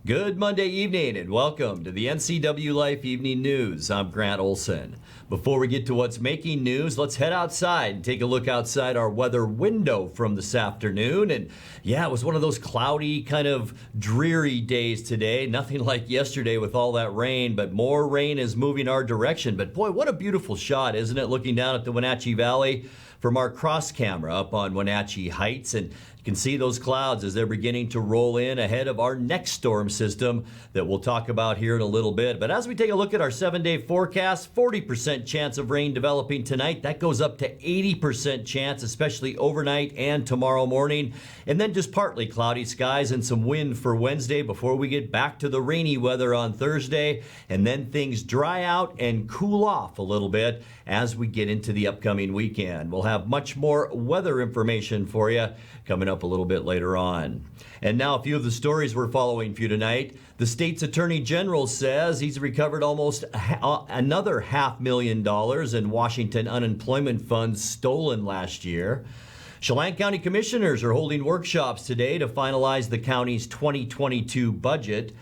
Good Monday evening and welcome to the NCWLIFE Evening News. I'm Grant Olson. Before we get to what's making news, let's head outside and take a look outside our weather window from this afternoon. And yeah, it was one of those cloudy, kind of dreary days today. Nothing like yesterday with all that rain, but more rain is moving our direction. But boy, what a beautiful shot, isn't it? Looking down at the Wenatchee Valley from our cross camera up on Wenatchee Heights. And you can see those clouds as they're beginning to roll in ahead of our next storm system that we'll talk about here in a little bit. But as we take a look at our 7-day forecast, 40% chance of rain developing tonight. That goes up to 80% chance, especially overnight and tomorrow morning. And then just partly cloudy skies and some wind for Wednesday before we get back to the rainy weather on Thursday. And then things dry out and cool off a little bit as we get into the upcoming weekend. We'll have much more weather information for you coming up a little bit later on. And now a few of the stories we're following for you tonight. The state's attorney general says he's recovered almost another $500,000 in Washington unemployment funds stolen last year. Chelan County commissioners are holding workshops today to finalize the county's 2022 budget.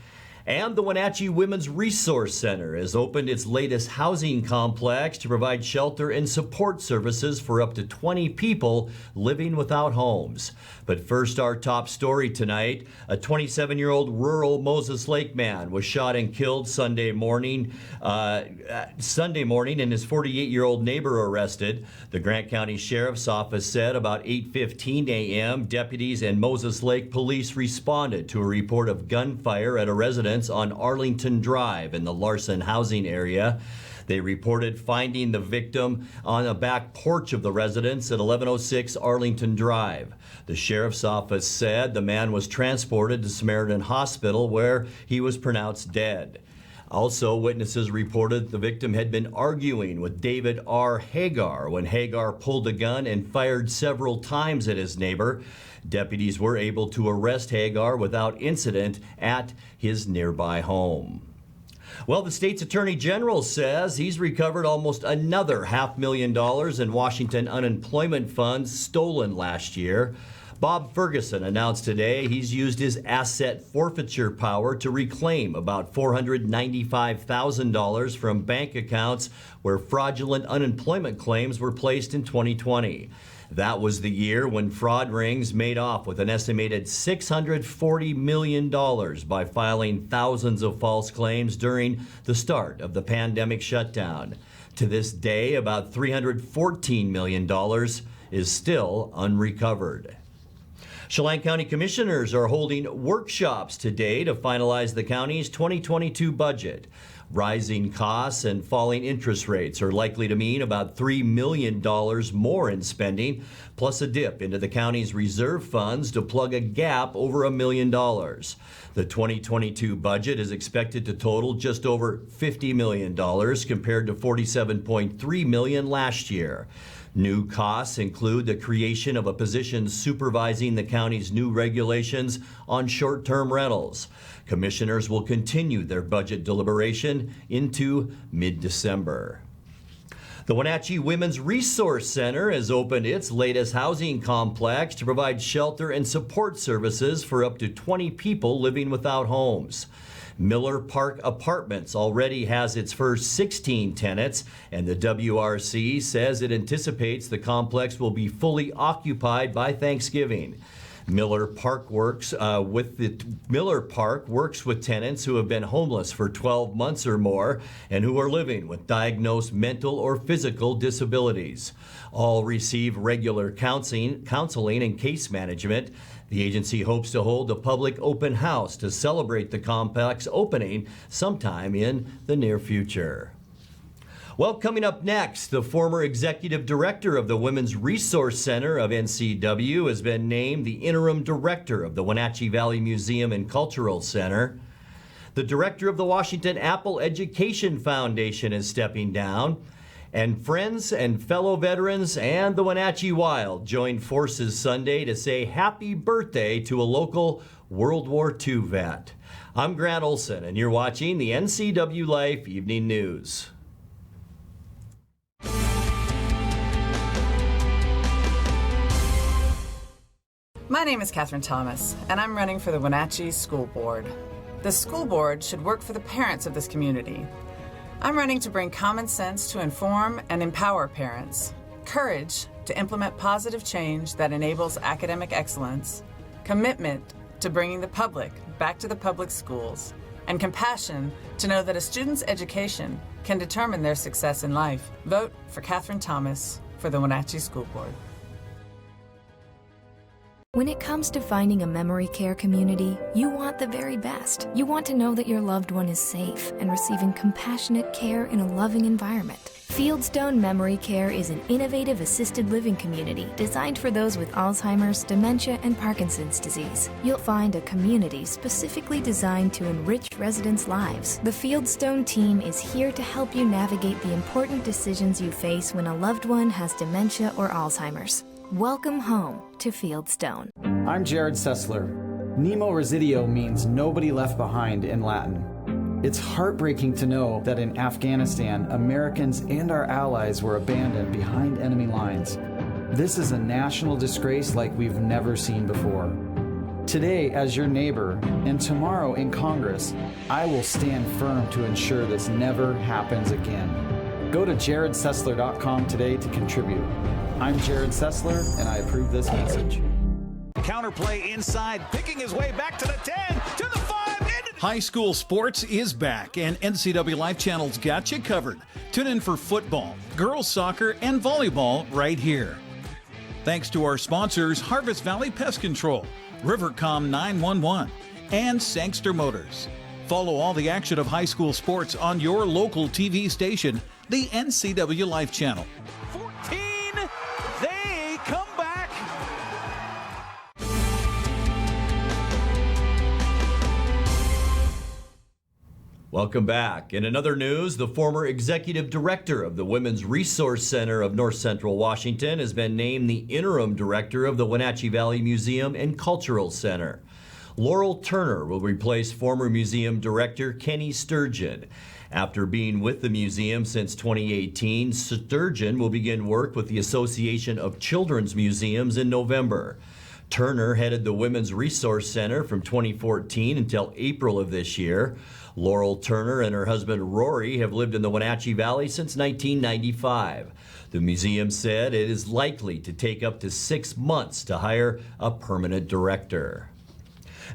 And the Wenatchee Women's Resource Center has opened its latest housing complex to provide shelter and support services for up to 20 people living without homes. But first, our top story tonight. A 27-year-old rural Moses Lake man was shot and killed Sunday morning, and his 48-year-old neighbor arrested. The Grant County Sheriff's Office said about 8:15 a.m., deputies and Moses Lake police responded to a report of gunfire at a residence on Arlington Drive in the Larson housing area. They reported finding the victim on a back porch of the residence at 1106 Arlington Drive. The sheriff's office said the man was transported to Samaritan Hospital where he was pronounced dead. Also, witnesses reported the victim had been arguing with David R. Hagar when Hagar pulled a gun and fired several times at his neighbor. Deputies were able to arrest Hagar without incident at his nearby home. Well, the state's attorney general says he's recovered almost another $500,000 in Washington unemployment funds stolen last year. Bob Ferguson announced today he's used his asset forfeiture power to reclaim about $495,000 from bank accounts where fraudulent unemployment claims were placed in 2020. That was the year when fraud rings made off with an estimated $640 million by filing thousands of false claims during the start of the pandemic shutdown. To this day, about $314 million is still unrecovered. Chelan County commissioners are holding workshops today to finalize the county's 2022 budget. Rising costs and falling interest rates are likely to mean about $3 million more in spending, plus a dip into the county's reserve funds to plug a gap over $1 million. The 2022 budget is expected to total just over $50 million compared to $47.3 million last year. New costs include the creation of a position supervising the county's new regulations on short-term rentals. Commissioners will continue their budget deliberation into mid-December. The Wenatchee Women's Resource Center has opened its latest housing complex to provide shelter and support services for up to 20 people living without homes. Miller Park Apartments already has its first 16 tenants, and the WRC says it anticipates the complex will be fully occupied by Thanksgiving. Miller Park works with tenants who have been homeless for 12 months or more and who are living with diagnosed mental or physical disabilities. All receive regular counseling and case management. The agency hopes to hold a public open house to celebrate the complex opening sometime in the near future. Well, coming up next, the former executive director of the Women's Resource Center of NCW has been named the interim director of the Wenatchee Valley Museum and Cultural Center. The director of the Washington Apple Education Foundation is stepping down. And friends and fellow veterans and the Wenatchee Wild joined forces Sunday to say happy birthday to a local World War II vet. I'm Grant Olson, and you're watching the NCWLIFE Evening News. My name is Catherine Thomas, and I'm running for the Wenatchee School Board. The school board should work for the parents of this community. I'm running to bring common sense to inform and empower parents, courage to implement positive change that enables academic excellence, commitment to bringing the public back to the public schools, and compassion to know that a student's education can determine their success in life. Vote for Catherine Thomas for the Wenatchee School Board. When it comes to finding a memory care community, you want the very best. You want to know that your loved one is safe and receiving compassionate care in a loving environment. Fieldstone Memory Care is an innovative assisted living community designed for those with Alzheimer's, dementia, and Parkinson's disease. You'll find a community specifically designed to enrich residents' lives. The Fieldstone team is here to help you navigate the important decisions you face when a loved one has dementia or Alzheimer's. Welcome home to Fieldstone. I'm Jared Sessler. Nemo Residio means nobody left behind in Latin. It's heartbreaking to know that in Afghanistan, Americans and our allies were abandoned behind enemy lines. This is a national disgrace like we've never seen before. Today, as your neighbor, and tomorrow in Congress, I will stand firm to ensure this never happens again. Go to jaredsessler.com today to contribute. I'm Jared Sessler, and I approve this message. Counterplay inside, picking his way back to the 10, to the 5. High school sports is back, and NCWLIFE Channel's got you covered. Tune in for football, girls soccer, and volleyball right here. Thanks to our sponsors, Harvest Valley Pest Control, Rivercom 911, and Sangster Motors. Follow all the action of high school sports on your local TV station, the NCWLIFE Channel. 14, they come back. Welcome back. In another news, the former executive director of the Women's Resource Center of North Central Washington has been named the interim director of the Wenatchee Valley Museum and Cultural Center. Laurel Turner will replace former museum director Kenny Sturgeon. After being with the museum since 2018, Sturgeon will begin work with the Association of Children's Museums in November. Turner headed the Women's Resource Center from 2014 until April of this year. Laurel Turner and her husband Rory have lived in the Wenatchee Valley since 1995. The museum said it is likely to take up to 6 months to hire a permanent director.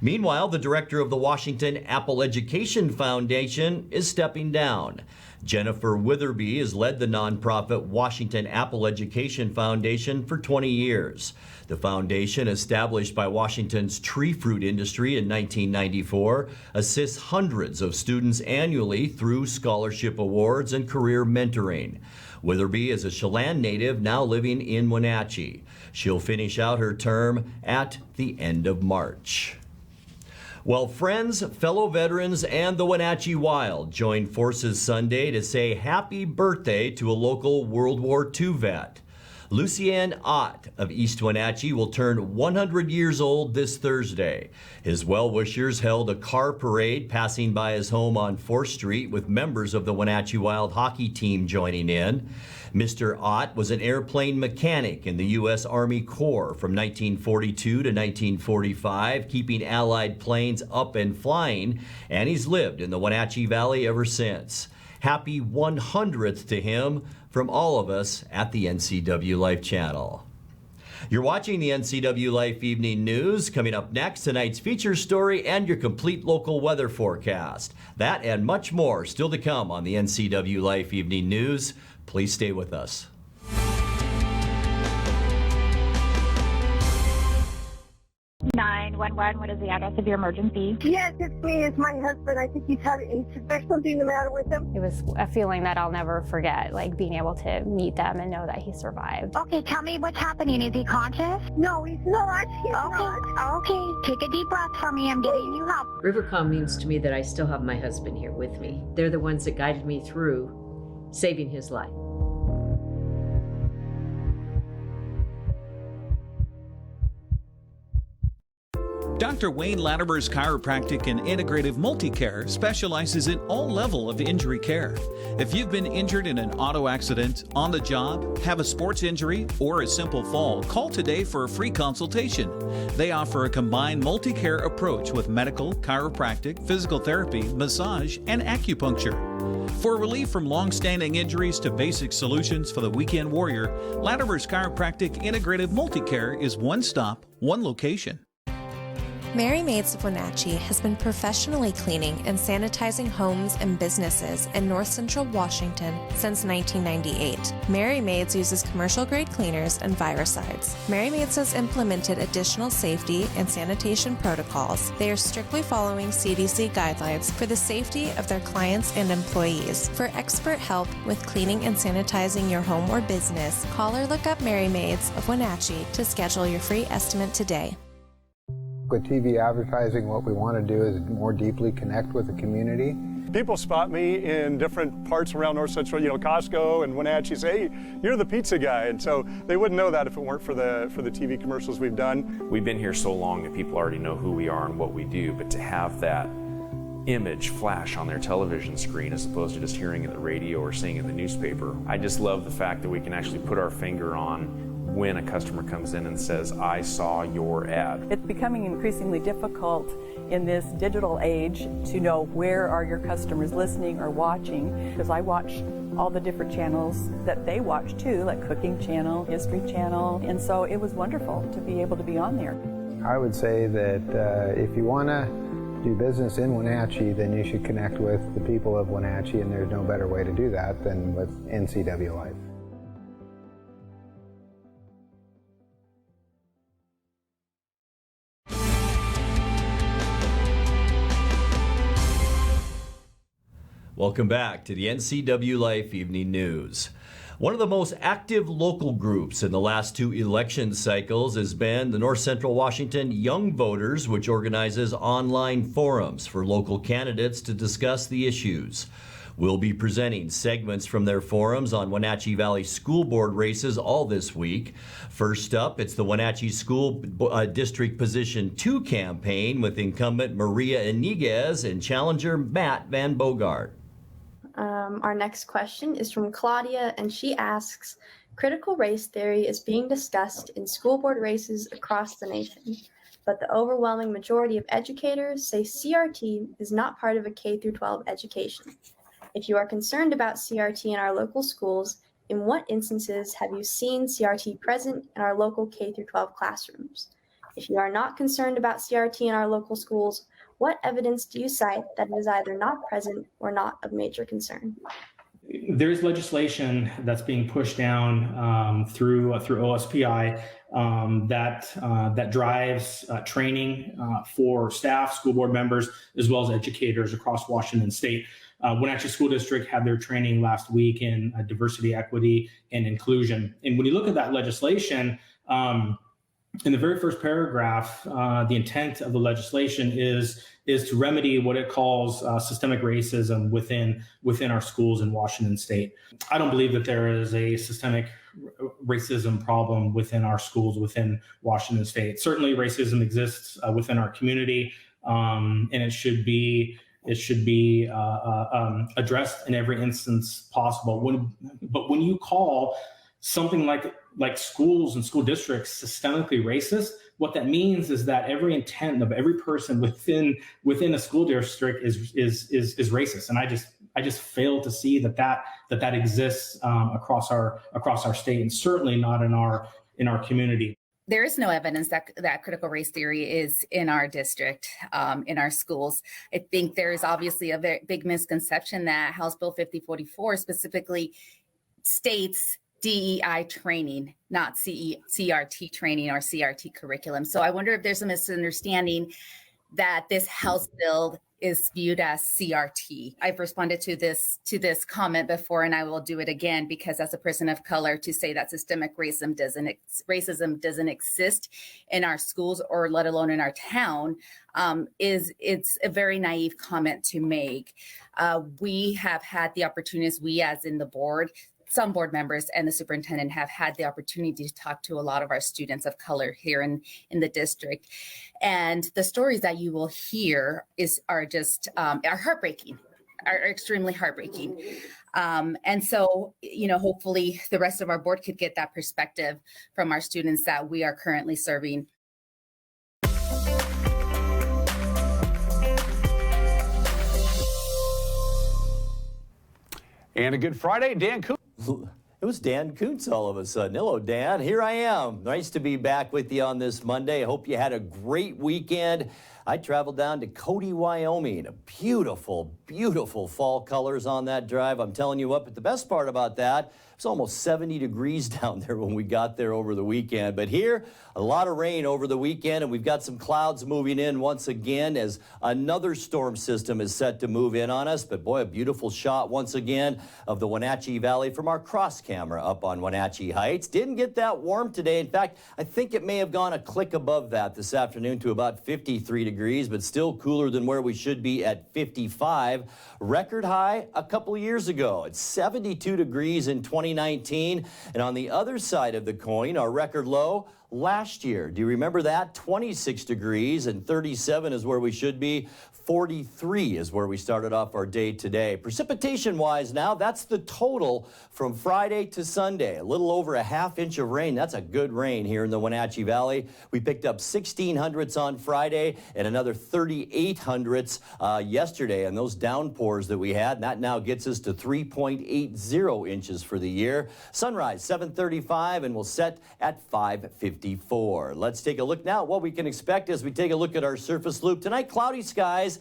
Meanwhile, the director of the Washington Apple Education Foundation is stepping down. Jennifer Witherby has led the nonprofit Washington Apple Education Foundation for 20 years. The foundation, established by Washington's tree fruit industry in 1994, assists hundreds of students annually through scholarship awards and career mentoring. Witherby is a Chelan native now living in Wenatchee. She'll finish out her term at the end of March. Well, friends, fellow veterans, and the Wenatchee Wild joined forces Sunday to say happy birthday to a local World War II vet. Lucien Ott of East Wenatchee will turn 100 years old this Thursday. His well-wishers held a car parade passing by his home on 4th Street with members of the Wenatchee Wild hockey team joining in. Mr. Ott was an airplane mechanic in the U.S. Army Corps from 1942 to 1945, keeping Allied planes up and flying, and he's lived in the Wenatchee Valley ever since. Happy 100th to him from all of us at the NCWLIFE channel. You're watching the NCWLIFE Evening News. Coming up next, tonight's feature story and your complete local weather forecast. That and much more still to come on the NCWLIFE Evening News. Please stay with us. 911, what is the address of your emergency? Yes, it's me. It's my husband. I think there's something the matter with him. It was a feeling that I'll never forget, like being able to meet them and know that he survived. Okay, tell me what's happening. Is he conscious? No, he's not. He's not. Okay, take a deep breath for me. I'm getting you help. Rivercom means to me that I still have my husband here with me. They're the ones that guided me through saving his life. Dr. Wayne Latimer's Chiropractic and Integrative Multicare specializes in all level of injury care. If you've been injured in an auto accident, on the job, have a sports injury, or a simple fall, call today for a free consultation. They offer a combined multi-care approach with medical, chiropractic, physical therapy, massage, and acupuncture. For relief from long-standing injuries to basic solutions for the weekend warrior, Latimer's Chiropractic Integrative Multicare is one stop, one location. Mary Maids of Wenatchee has been professionally cleaning and sanitizing homes and businesses in North Central Washington since 1998. Mary Maids uses commercial-grade cleaners and viricides. Mary Maids has implemented additional safety and sanitation protocols. They are strictly following CDC guidelines for the safety of their clients and employees. For expert help with cleaning and sanitizing your home or business, call or look up Mary Maids of Wenatchee to schedule your free estimate today. With TV advertising, what we want to do is more deeply connect with the community. People spot me in different parts around North Central, Costco and Wenatchee, say, hey, you're the pizza guy. And so they wouldn't know that if it weren't for the TV commercials we've done. We've been here so long that people already know who we are and what we do, but to have that image flash on their television screen as opposed to just hearing it in the radio or seeing it in the newspaper, I just love the fact that we can actually put our finger on when a customer comes in and says, I saw your ad. It's becoming increasingly difficult in this digital age to know where are your customers listening or watching, because I watch all the different channels that they watch too, like Cooking Channel, History Channel, and so it was wonderful to be able to be on there. I would say that if you want to do business in Wenatchee, then you should connect with the people of Wenatchee, and there's no better way to do that than with NCWLIFE. Welcome back to the NCWLIFE Evening News. One of the most active local groups in the last two election cycles has been the North Central Washington Young Voters, which organizes online forums for local candidates to discuss the issues. We'll be presenting segments from their forums on Wenatchee Valley School Board races all this week. First up, it's the Wenatchee School District Position 2 campaign with incumbent Maria Iniguez and challenger Matt Van Bogart. Our next question is from Claudia, and she asks, critical race theory is being discussed in school board races across the nation, but the overwhelming majority of educators say CRT is not part of a K-12 education. If you are concerned about CRT in our local schools, in what instances have you seen CRT present in our local K-12 classrooms? If you are not concerned about CRT in our local schools, what evidence do you cite that it is either not present or not of major concern? There's legislation that's being pushed down through OSPI that drives training for staff, school board members, as well as educators across Washington State. Wenatchee School District had their training last week in diversity, equity, and inclusion. And when you look at that legislation, in the very first paragraph, the intent of the legislation is to remedy what it calls systemic racism within our schools in Washington State. I don't believe that there is a systemic racism problem within our schools within Washington State. Certainly, racism exists within our community, and it should be addressed in every instance possible. But when you call something like schools and school districts systemically racist, what that means is that every intent of every person within a school district is racist, and I just fail to see that exists across our state, and certainly not in our community. There is no evidence that critical race theory is in our district, in our schools. I think there is obviously a very big misconception that House Bill 5044 specifically states DEI training, not CRT training or CRT curriculum. So I wonder if there's a misunderstanding that this House bill is viewed as CRT. I've responded to this comment before, and I will do it again, because as a person of color, to say that systemic racism doesn't exist in our schools, or let alone in our town, it's a very naive comment to make. We have had the opportunities, we as in the board, some board members and the superintendent have had the opportunity to talk to a lot of our students of color here in the district. And the stories that you will hear are heartbreaking, are extremely heartbreaking. And so, hopefully the rest of our board could get that perspective from our students that we are currently serving. And a good Friday, Dan Kuntz. It was Dan Kuntz all of a sudden. Hello, Dan. Here I am. Nice to be back with you on this Monday. I hope you had a great weekend. I traveled down to Cody, Wyoming. Beautiful, beautiful fall colors on that drive. I'm telling you what, but the best part about that, it's almost 70 degrees down there when we got there over the weekend. But here, a lot of rain over the weekend, and we've got some clouds moving in once again as another storm system is set to move in on us. But boy, a beautiful shot once again of the Wenatchee Valley from our cross camera up on Wenatchee Heights. Didn't get that warm today. In fact, I think it may have gone a click above that this afternoon to about 53 degrees, but still cooler than where we should be at 55. Record high a couple of years ago. It's 72 degrees in 2019. And on the other side of the coin, our record low last year. Do you remember that? 26 degrees and 37 is where we should be. 43 is where we started off our day today. Precipitation-wise now, that's the total from Friday to Sunday. A little over a half inch of rain. That's a good rain here in the Wenatchee Valley. We picked up 1,600ths on Friday and another 3,800ths yesterday. And those downpours that we had, that now gets us to 3.80 inches for the year. Sunrise, 7:35, and we'll set at 5:54. Let's take a look now at what we can expect as we take a look at our surface loop. Tonight, cloudy skies.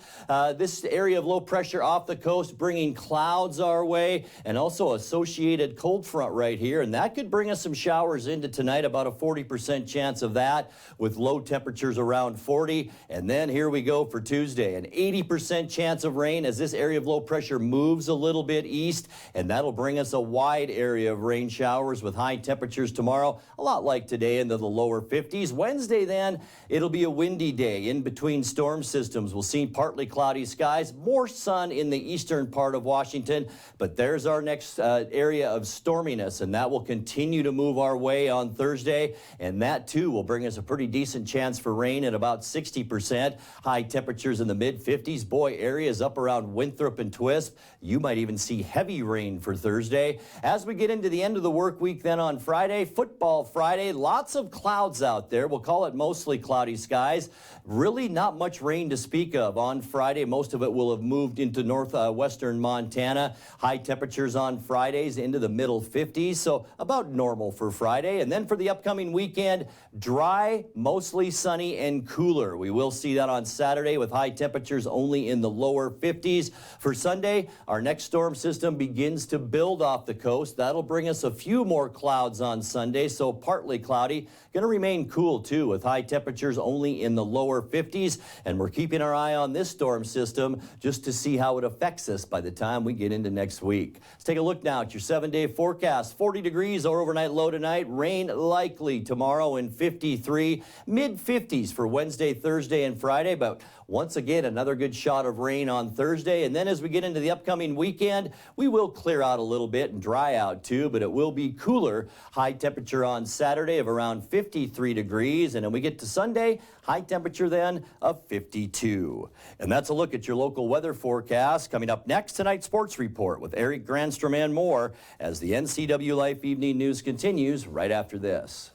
This area of low pressure off the coast bringing clouds our way, and also associated cold front right here, and that could bring us some showers into tonight, about a 40% chance of that with low temperatures around 40. And then here we go for Tuesday, an 80% chance of rain as this area of low pressure moves a little bit east, and that'll bring us a wide area of rain showers with high temperatures tomorrow, a lot like today, into the lower 50s. Wednesday then, it'll be a windy day in between storm systems. We'll see partly cloudy skies, more sun in the eastern part of Washington, but there's our next area of storminess, and that will continue to move our way on Thursday, and that too will bring us a pretty decent chance for rain at about 60%. High temperatures in the mid-50s. Boy, areas up around Winthrop and Twisp. You might even see heavy rain for Thursday. As we get into the end of the work week then on Friday, Football Friday, lots of clouds out there. We'll call it mostly cloudy skies. Really not much rain to speak of on Friday. Most of it will have moved into northwestern Montana. High temperatures on Fridays into the middle 50s, so about normal for Friday. And then for the upcoming weekend, dry, mostly sunny and cooler. We will see that on Saturday with high temperatures only in the lower 50s. For Sunday, our next storm system begins to build off the coast. That'll bring us a few more clouds on Sunday, so partly cloudy. Going to remain cool too with high temperatures only in the lower 50s, and we're keeping our eye on this storm system just to see how it affects us by the time we get into next week. Let's take a look now at your 7-day forecast. 40 degrees our overnight low tonight. Rain likely tomorrow in 53. Mid-50s for Wednesday, Thursday, and Friday, but once again, another good shot of rain on Thursday. And then as we get into the upcoming weekend, we will clear out a little bit and dry out too, but it will be cooler. High temperature on Saturday of around 53 degrees. And then we get to Sunday, high temperature then of 52. And that's a look at your local weather forecast. Coming up next, tonight's sports report with Eric Granstrom and more as the NCWLIFE Evening News continues right after this.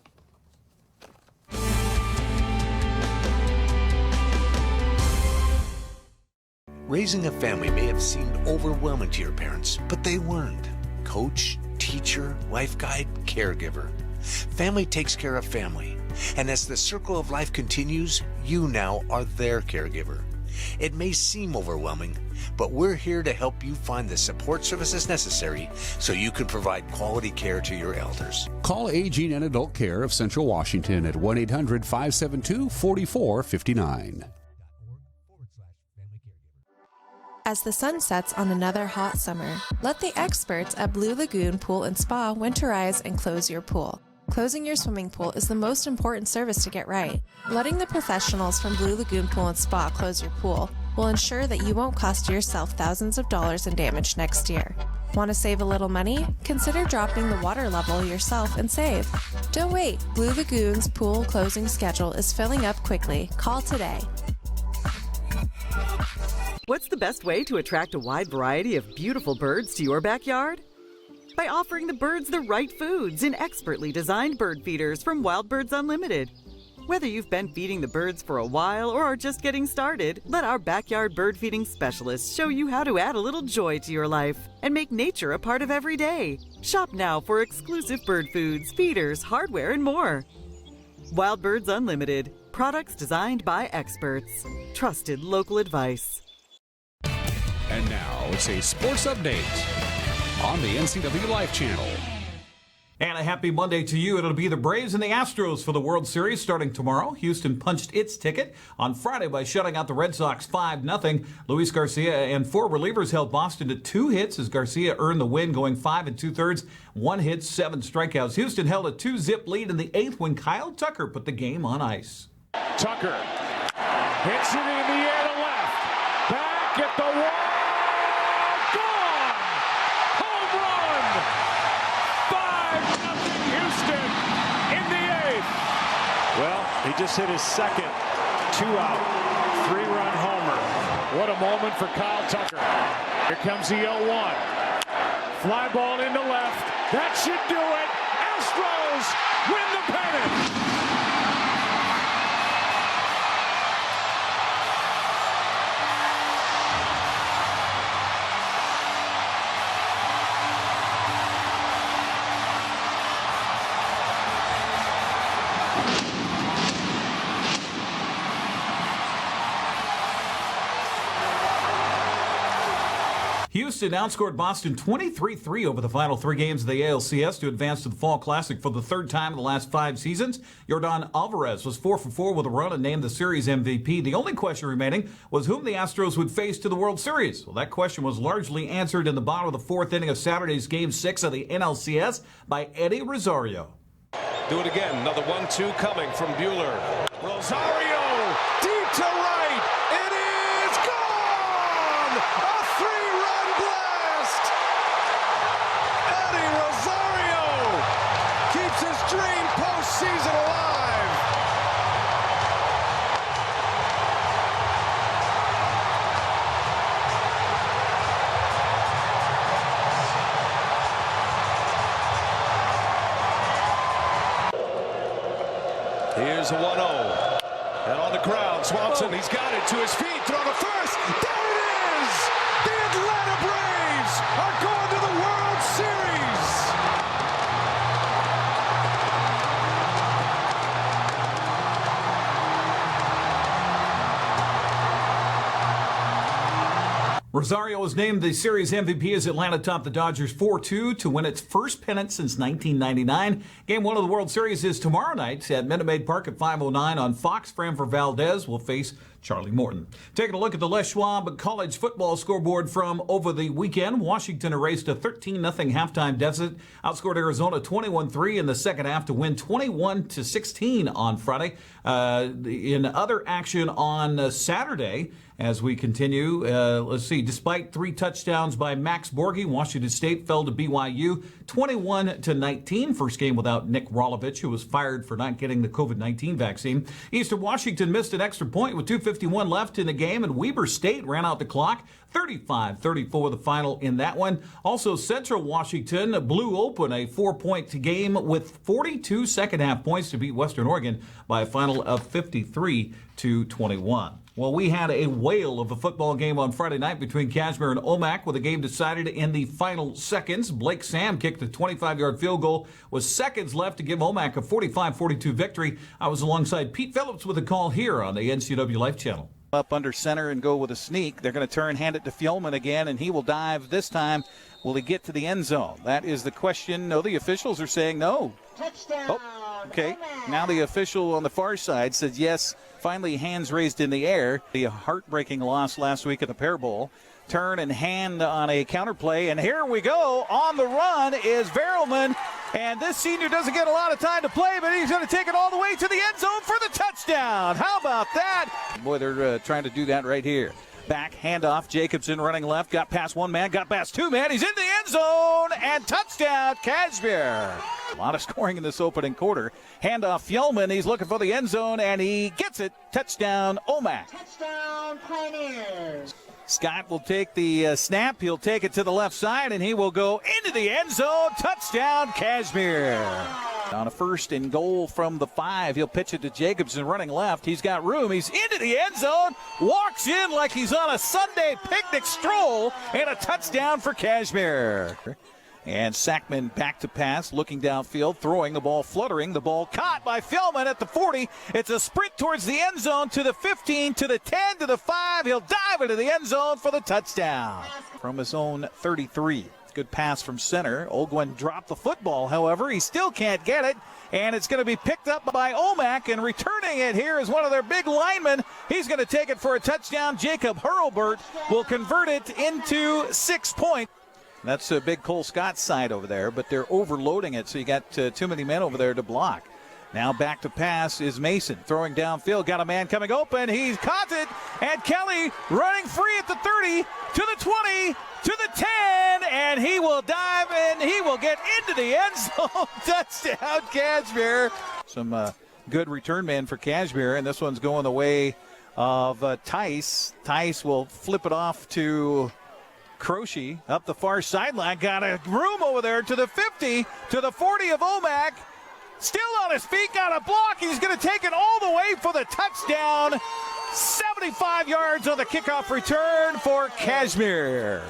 Raising a family may have seemed overwhelming to your parents, but they weren't. Coach, teacher, life guide, caregiver. Family takes care of family. And as the circle of life continues, you now are their caregiver. It may seem overwhelming, but we're here to help you find the support services necessary so you can provide quality care to your elders. Call Aging and Adult Care of Central Washington at 1-800-572-4459. As the sun sets on another hot summer, let the experts at Blue Lagoon Pool and Spa winterize and close your pool. Closing your swimming pool is the most important service to get right. Letting the professionals from Blue Lagoon Pool and Spa close your pool will ensure that you won't cost yourself thousands of dollars in damage next year. Want to save a little money? Consider dropping the water level yourself and save. Don't wait. Blue Lagoon's pool closing schedule is filling up quickly. Call today. What's the best way to attract a wide variety of beautiful birds to your backyard? By offering the birds the right foods in expertly designed bird feeders from Wild Birds Unlimited. Whether you've been feeding the birds for a while or are just getting started, let our backyard bird feeding specialists show you how to add a little joy to your life and make nature a part of every day. Shop now for exclusive bird foods, feeders, hardware, and more. Wild Birds Unlimited. Products designed by experts. Trusted local advice. And now it's a sports update on the NCWLIFE channel. And a happy Monday to you. It'll be the Braves and the Astros for the World Series starting tomorrow. Houston punched its ticket on Friday by shutting out the Red Sox 5-0. Luis Garcia and 4 relievers held Boston to 2 hits as Garcia earned the win, going 5 2/3, 1 hit, 7 strikeouts. Houston held a 2-zip lead in the 8th when Kyle Tucker put the game on ice. Tucker hits it in the air to left. Back at the wall. Gone! Home run! 5-0 Houston in the 8th. Well, he just hit his second 2-out, 3-run homer. What a moment for Kyle Tucker. Here comes the 0-1. Fly ball into left. That should do it. Astros win the pennant. Houston outscored Boston 23-3 over the final 3 games of the ALCS to advance to the Fall Classic for the 3rd time in the last 5 seasons. Yordan Alvarez was 4 for 4 with a run and named the series MVP. The only question remaining was whom the Astros would face to the World Series. Well, that question was largely answered in the bottom of the 4th inning of Saturday's Game 6 of the NLCS by Eddie Rosario. Do it again. Another 1-2 coming from Buehler. Rosario deep to right. It is gone! A 3-run blast! Eddie Rosario keeps his dream postseason alive. Here's a 1-0. And on the ground, Swanson, he's got it to his feet, throw to first. There it is! The Atlanta Braves are going to the World Series! Rosario was named the series MVP as Atlanta topped the Dodgers 4-2 to win its first pennant since 1999. Game 1 of the World Series is tomorrow night at Minute Maid Park at 5:09 on Fox. Framber Valdez will face Charlie Morton. Taking a look at the Les Schwab college football scoreboard from over the weekend. Washington erased a 13-0 halftime deficit, outscored Arizona 21-3 in the second half to win 21-16 on Friday. In other action on Saturday, as we continue, let's see, despite 3 touchdowns by Max Borghi, Washington State fell to BYU 21-19. First game without Nick Rolovich, who was fired for not getting the COVID-19 vaccine. Eastern Washington missed an extra point with 2:51 left in the game, and Weber State ran out the clock. 35-34 the final in that one. Also, Central Washington blew open a 4-point game with 42 second-half points to beat Western Oregon by a final of 53-21. Well, we had a whale of a football game on Friday night between Kashmir and Omak, with the game decided in the final seconds. Blake Sam kicked a 25-yard field goal with seconds left to give Omak a 45-42 victory. I was alongside Pete Phillips with a call here on the NCWLIFE channel. Up under center and go with a sneak. They're going to turn, hand it to Fjellman again, and he will dive this time. Will he get to the end zone? That is the question. No, the officials are saying no. Touchdown. Oh, okay. Now the official on the far side says yes. Finally, hands raised in the air. The heartbreaking loss last week at the Pear Bowl. Turn and hand on a counterplay, and here we go. On the run is Verrilman, and this senior doesn't get a lot of time to play, but he's going to take it all the way to the end zone for the touchdown. How about that? Boy, they're trying to do that right here. Back, handoff, Jacobson running left, got past one man, got past 2 men. He's in the end end zone, and touchdown, Kashmir. A lot of scoring in this opening quarter. Handoff Fjellman. He's looking for the end zone, and he gets it. Touchdown, Omak. Touchdown, Pioneers. Scott will take the snap. He'll take it to the left side, and he will go into the end zone. Touchdown, Kashmir. On a 1st and goal from the 5, he'll pitch it to Jacobson running left. He's got room. He's into the end zone. Walks in like he's on a Sunday picnic stroll, and a touchdown for Kashmir. And Sackman back to pass, looking downfield, throwing the ball, fluttering. The ball caught by Fjellman at the 40. It's a sprint towards the end zone to the 15, to the 10, to the 5. He'll dive into the end zone for the touchdown. From his own 33. Good pass from center. Ogwin dropped the football, however. He still can't get it, and it's going to be picked up by Omak, and returning it here is one of their big linemen. He's going to take it for a touchdown. Jacob Hurlbert will convert it into 6 points. That's a big Cole Scott side over there, but they're overloading it, so you got too many men over there to block. Now back to pass is Mason, throwing downfield. Got a man coming open. He's caught it, and Kelly running free at the 30, to the 20, to the 10, and he will dive, and he will get into the end zone. Touchdown, Kashmir. Some good return man for Kashmir, and this one's going the way of Tice. Tice will flip it off to Croce up the far sideline. Got a room over there to the 50, to the 40 of Omak. Still on his feet, got a block. He's going to take it all the way for the touchdown. 75 yards on the kickoff return for Kashmir.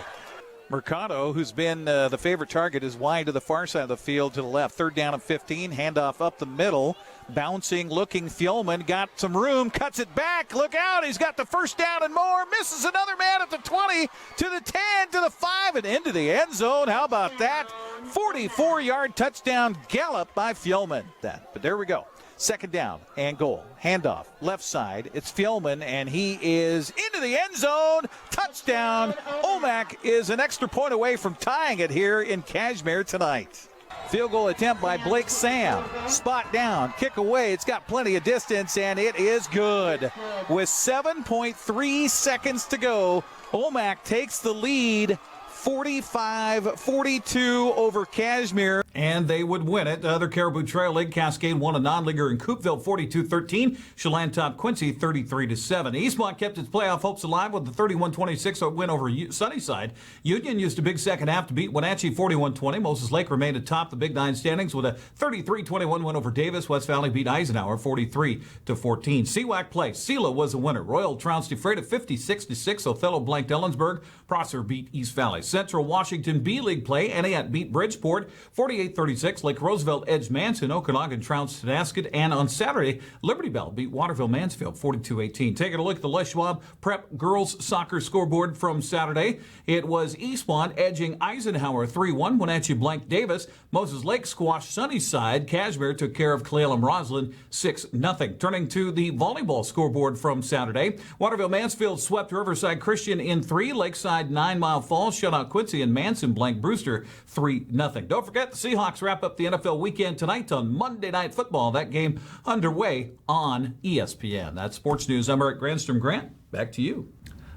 Mercado, who's been the favorite target, is wide to the far side of the field to the left. 3rd down and 15. Handoff up the middle. Bouncing, looking Fjellman. Got some room. Cuts it back. Look out. He's got the 1st down and more. Misses another man at the 20, to the 10, to the 5, and into the end zone. How about that? 44-yard touchdown gallop by Fjellman. But there we go. 2nd down and goal. Handoff, left side. It's Fjellman, and he is into the end zone. Touchdown. Omak is an extra point away from tying it here in Kashmir tonight. Field goal attempt by Blake Sam. Spot down, kick away. It's got plenty of distance, and it is good. With 7.3 seconds to go, Omak takes the lead 45-42 over Kashmir. And they would win it. The other Caribou Trail League, Cascade won a non-leaguer in Coupeville 42-13. Chelan topped Quincy 33-7. Eastmont kept its playoff hopes alive with the 31-26 win over Sunnyside. Union used a big second half to beat Wenatchee 41-20. Moses Lake remained atop the Big Nine standings with a 33-21 win over Davis. West Valley beat Eisenhower 43-14. CWAC play. Sela was a winner. Royal trounced DeFreitas 56-6. Othello blanked Ellensburg. Prosser beat East Valley. Central Washington B-League play. Aniat beat Bridgeport 48-36. Lake Roosevelt edged Manson. Okanagan trounced Tonasket. And on Saturday, Liberty Bell beat Waterville Mansfield 42-18. Taking a look at the Les Schwab Prep girls soccer scoreboard from Saturday. It was Eastmont edging Eisenhower 3-1. Wenatchee blanked Davis. Moses Lake squashed Sunnyside. Kashmir took care of Clallam Roslyn 6-0. Turning to the volleyball scoreboard from Saturday. Waterville Mansfield swept Riverside Christian in 3. Lakeside 9 Mile Falls shut out Quincy, and Manson blanked Brewster 3-0. Don't forget, the Seahawks wrap up the NFL weekend tonight on Monday Night Football. That game underway on ESPN. That's sports news. I'm Eric Grandstrom. Grant, back to you.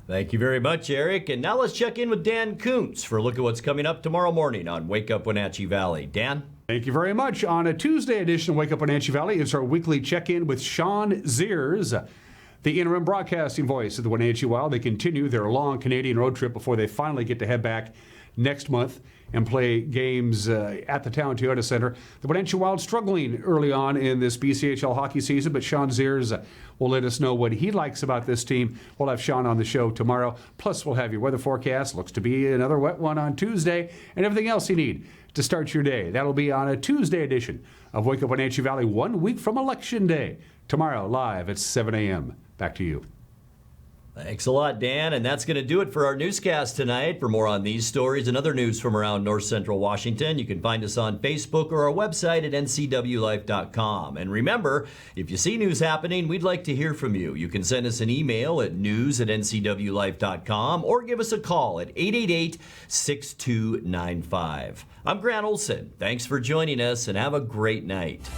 Thank you very much, Eric. And now let's check in with Dan Kuntz for a look at what's coming up tomorrow morning on Wake Up Wenatchee Valley. Dan? Thank you very much. On a Tuesday edition of Wake Up Wenatchee Valley is our weekly check-in with Sean Ziers, the interim broadcasting voice of the Wenatchee Wild. They continue their long Canadian road trip before they finally get to head back next month and play games at the Town Toyota Center. The Wenatchee Wild struggling early on in this BCHL hockey season, but Sean Ziers will let us know what he likes about this team. We'll have Sean on the show tomorrow. Plus, we'll have your weather forecast. Looks to be another wet one on Tuesday, and everything else you need to start your day. That'll be on a Tuesday edition of Wake Up Wenatchee Valley, 1 week from Election Day. Tomorrow, live at 7 a.m. Back to you. Thanks a lot, Dan. And that's going to do it for our newscast tonight. For more on these stories and other news from around North Central Washington, you can find us on Facebook or our website at ncwlife.com. And remember, if you see news happening, we'd like to hear from you. You can send us an email at news@ncwlife.com or give us a call at 888-6295. I'm Grant Olson. Thanks for joining us and have a great night.